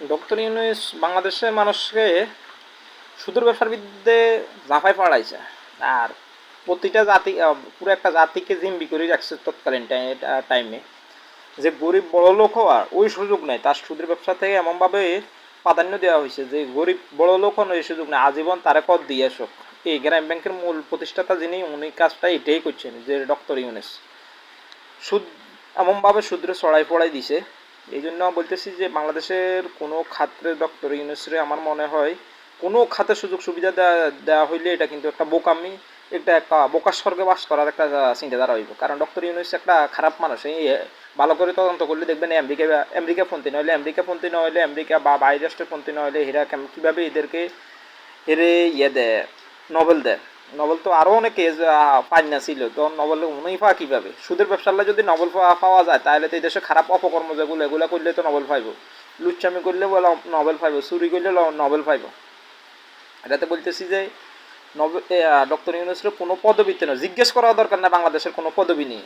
Doctor Yunus বাংলাদেশের মানুষকে সুদের ব্যবসার বিরুদ্ধে ঝাঁপাই পড়াইছে। আর প্রতিটা জাতি পুরো একটা জাতিকে জিম্বি করে রাখছে তৎকালীন টাইমে। যে গরিব বড় লোক হওয়ার ওই সুযোগ নেই, তার সুদের ব্যবসা থেকে এমনভাবে প্রাধান্য দেওয়া হয়েছে যে গরিব বড় লোক হন ওই সুযোগ নেই, আজীবন তারা কর দিয়ে আসুক। এই গ্রাম ব্যাংকের মূল প্রতিষ্ঠাতা যিনি, উনি কাজটা এটাই করছেন, যে ডক্টর ইউনূস সুদ এমনভাবে সুদরে চড়াই পড়াই দিছে। এই জন্য বলতেছি যে বাংলাদেশের কোনো খাতে ডক্টর ইউনূসরে আমার মনে হয় কোনো খাতে সুযোগ সুবিধা দেওয়া হইলে এটা কিন্তু একটা বোকামি, একটা বোকার স্বর্গে বাস করার একটা চিন্তাধারা হইব। কারণ ডক্টর ইউনূস একটা খারাপ মানুষ। এই ভালো করে তদন্ত করলে দেখবেন আমেরিকা পন্থী নইলে আমেরিকা বা বাইরের রাষ্ট্রের পন্থী নইলে এরা কীভাবে এদেরকে এরে দেয়, নোবেল দেয়। নোবেল তো আরও অনেকে পাই না ছিল, তো নোবেল উনি পাওয়া কীভাবে? সুদের ব্যবসার যদি নোবেল পাওয়া যায়, তাহলে তো এই দেশে খারাপ অপকর্ম যেগুলো এগুলো করলে তো নোবেল পাইব, লুচ্চামি করলে বলে নোবেল পাইব, চুরি করলে নোবেল পাইব। এটাতে বলতেছি যে ডক্টর ইউনূসের কোনো পদবিতে নয়, জিজ্ঞেস করা দরকার না বাংলাদেশের কোনো পদবি নেই।